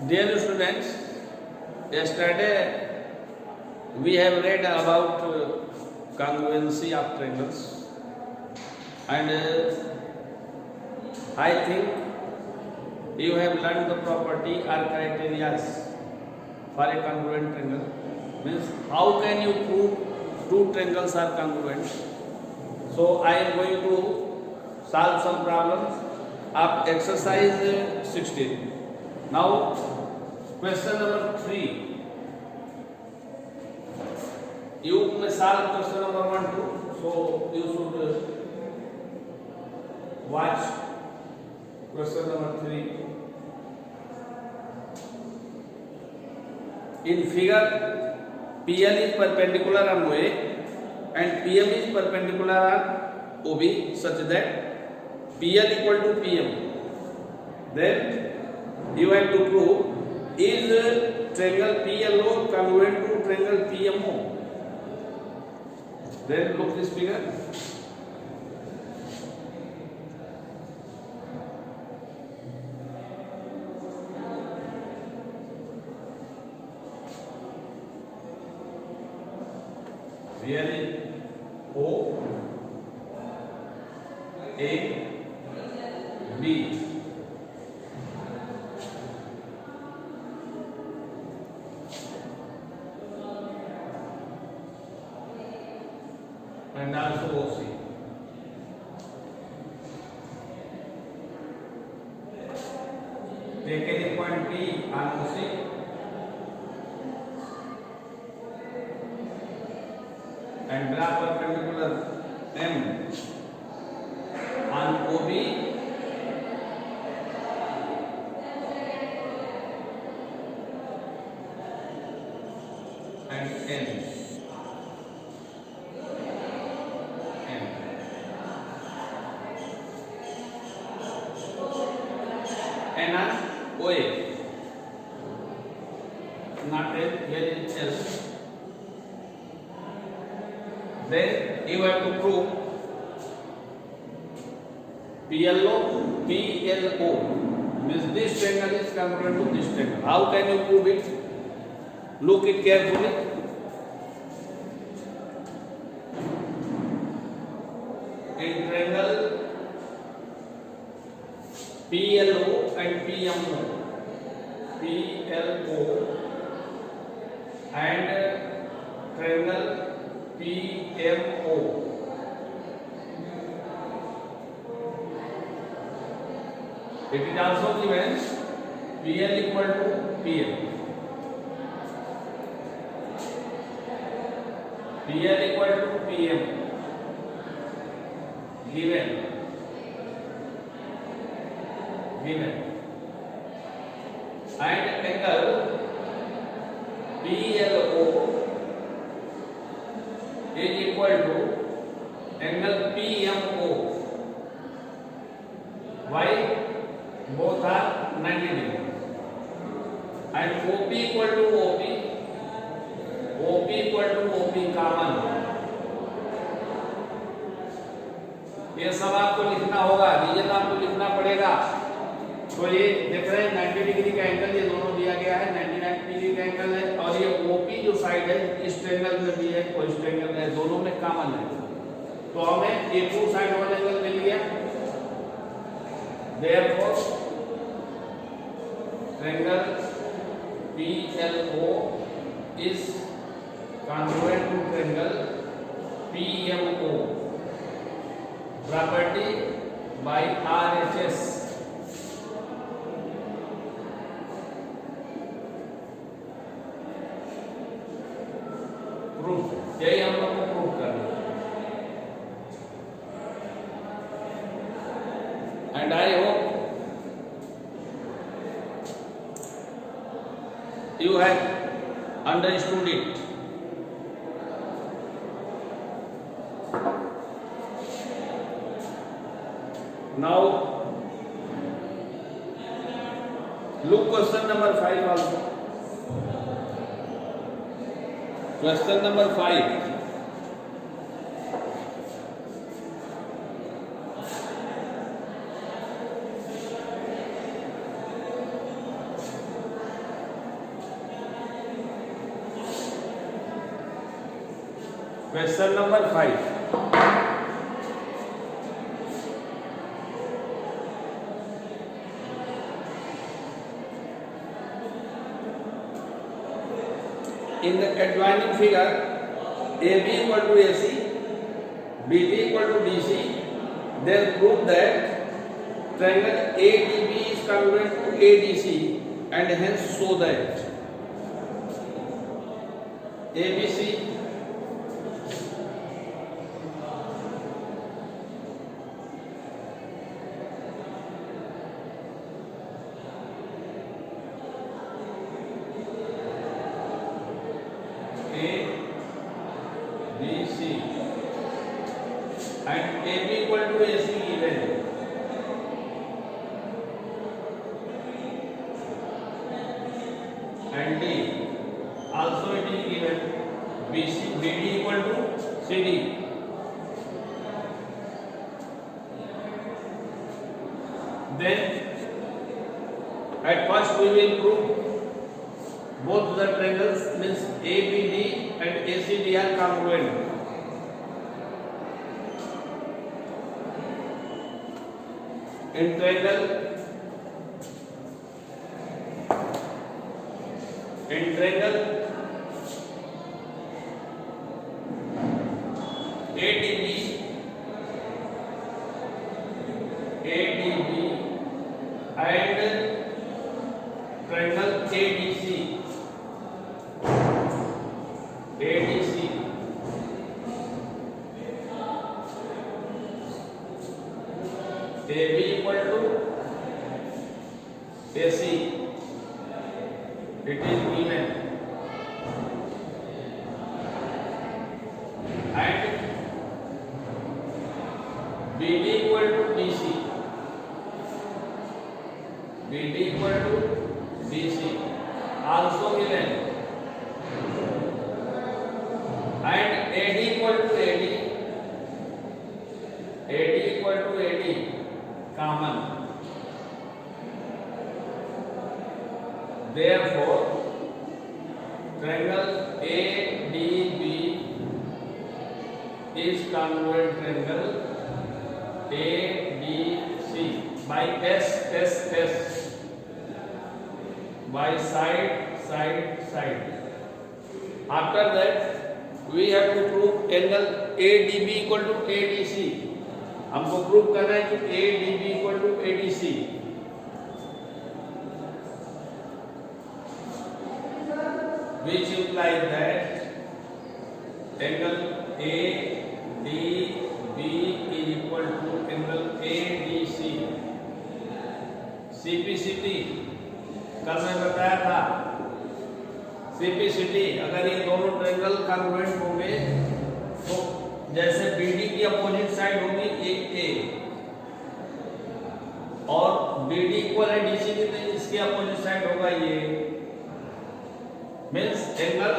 Dear students, yesterday we have read about congruency of triangles, and I think you have learned the property or criteria for a congruent triangle. Means how can you prove two triangles are congruent? So I am going to solve some problems of exercise 16. Now question number 3. You may solve question number 1 too. So you should watch question number 3. In figure, PL is perpendicular on OA and PM is perpendicular on OB such that PL equal to PM. Then you have to prove is triangle PLO congruent to triangle PMO. Then look this figure. Here is O, A, B. And also OC. Take any point P on OC and draw perpendicular M on OB and N. And on OA, not L, here is L. Then you have to prove PLO, means this triangle is congruent to this triangle. How can you prove it? Look it carefully. In triangle PLO and PMO, and triangle PMO, it is also given PL equal to PM. PL equal to PM given and angle PLO is equal to angle PMO. Why? Both are 90 degree. And OP equal to OP, OP equal to OP common. ये सब आपको लिखना होगा, reason आपको लिखना पड़ेगा. तो ये देख रहे हैं 90 डिग्री का एंगल ये दोनों दिया गया है, 99 डिग्री का एंगल है और ये ओपी जो साइड है इस ट्रायंगल में भी है और इस ट्रायंगल में है, दोनों में कॉमन है. तो हमें ये टू साइड वाला एंगल मिल गया. Therefore triangle PLO is congruent to triangle PMO. Property by RHS. Proof यही हम लोग को प्रूफ करना. And I hope you have understood it. Now look question number 5 also. Question number 5. Question number 5. In the adjoining figure, AB equal to AC, BD equal to DC, then prove that triangle ADB is congruent to ADC and hence show that ABC and AB equal to AC given, and D also it is given, BD equal to CD. Then at first we will prove both the triangles means ABD and ACD are congruent. In triangle ADB and triangle ADC AB equal to AC, it is given, and BD equal to DC, also given, and AD equal to AD, common. Therefore, triangle ADB is congruent triangle ADC by S by side. After that, we have to prove angle ADB equal to ADC. हमको prove करना है कि ADB equal to ADC, which implies that angle ADB is equal to angle ADC. CPCT कल मैं बताया था, CPCT अगर ये दोनों ट्रायंगल कॉन्ग्रुएंट होंगे तो जैसे BD की अपोजिट साइड होगी एक A और BD इक्वल है DC की, तो इसकी अपोजिट साइड होगा ये, means angle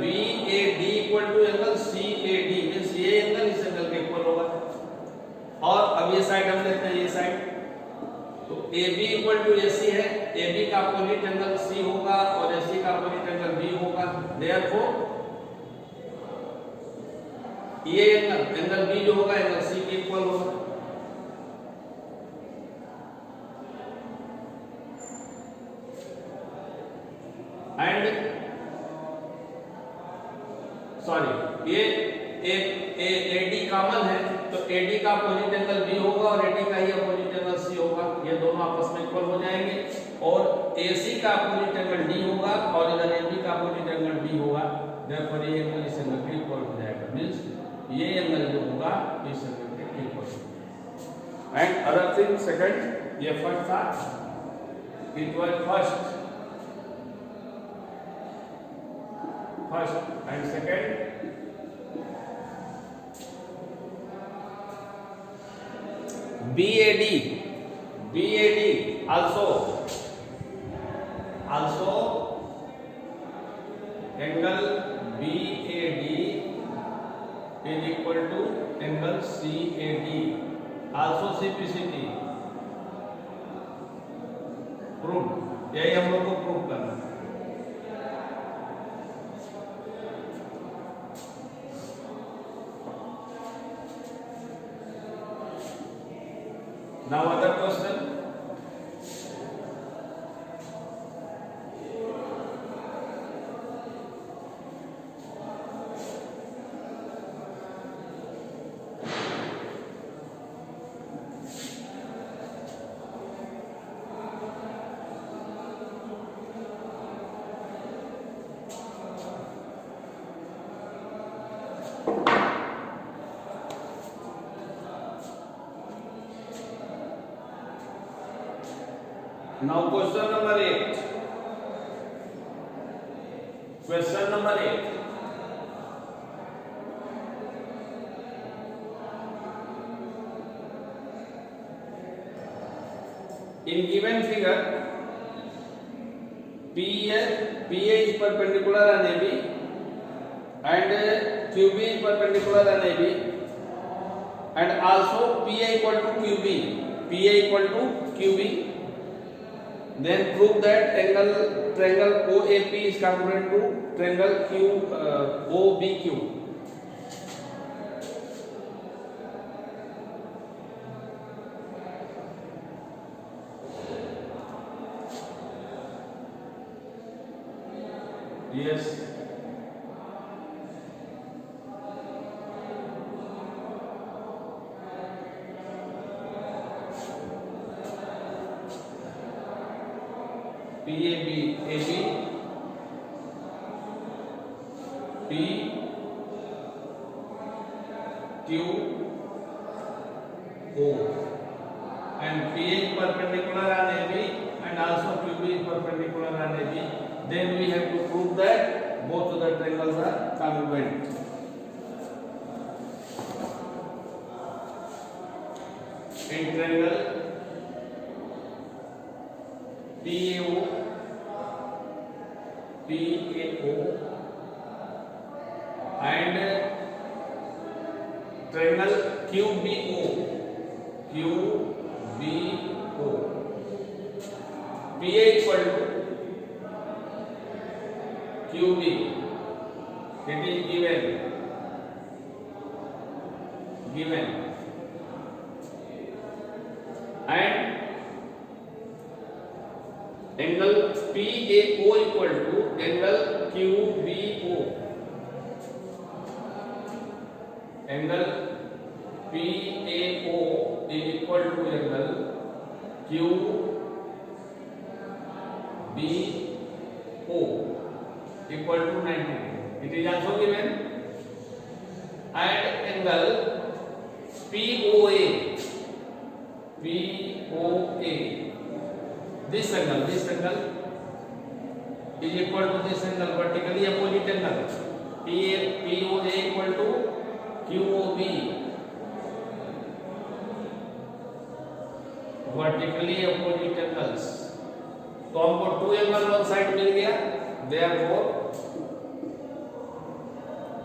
BAD equal to angle CAD, means ये एंगल इस एंगल के इक्वल होगा। और अब ये साइड हम लेते हैं, ये साइड, तो AB इक्वल टू AC है, AB का अपोजिट एंगल C होगा और AC का अपोजिट एंगल B होगा। देयरफॉर ये एंगल B जो होगा एंगल C के इक्वल होगा। एंड सॉरी, ये AD कॉमन है, तो AD का अपोजिट एंगल B होगा और AD का ही अपोजिट एंगल C होगा, ये दोनों आपस में इक्वल हो जाएंगे। और AC का अपोजिट एंगल D होगा और इधर AB का अपोजिट एंगल B होगा। देयरफॉर ये एंगल इस एंगल के इक्वल हो जाएगा, मींस ये एंगल जो होगा इस एंगल के इक्वल होगा। एंड अदर थिंग सेकंड, ये फर्स्ट था, it was first and second BAD also angle BAD is equal to angle CAD, also CPCT prove, यही हम लोग को प्रूव करना है। Now other question. Now question number 8. Question number 8. In given figure, PA is perpendicular on AB and QB is perpendicular on AB, and also PA equal to QB. PA equal to QB. Then prove that triangle OAP is congruent to triangle OBQ. Yes. PAB, AB, P, Q, O, and PA is perpendicular on AB and also QB is perpendicular on AB. Then we have to prove that both of the triangles are congruent. In triangle PAO and triangle QBO, PA equal to QB, it is given, and angle PAO equal to angle QBO. Angle PAO is equal to angle QBO equal to 90. It is also given, and angle POA. This angle is equal to this angle, vertically opposite angle. POA equal to QOB, vertically opposite angles. तो हमको 2 angle one side मिल गया, therefore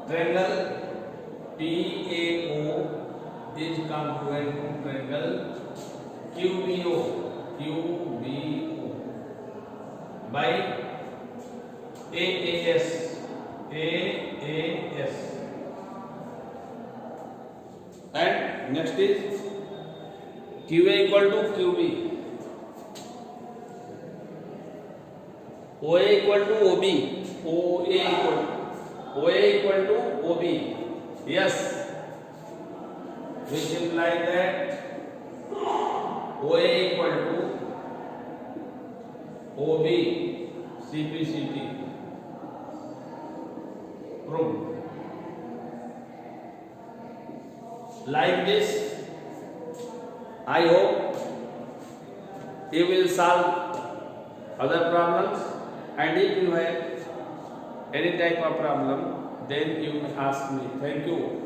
triangle PAO is congruent to triangle QBO by AAS. And next is QA equal to QB, OA equal to OB, OA equal to OB. Yes, which implies that OA equal to OB, CP. Proved. Like this, I hope you will solve other problems, and if you have any type of problem, then you ask me. Thank you.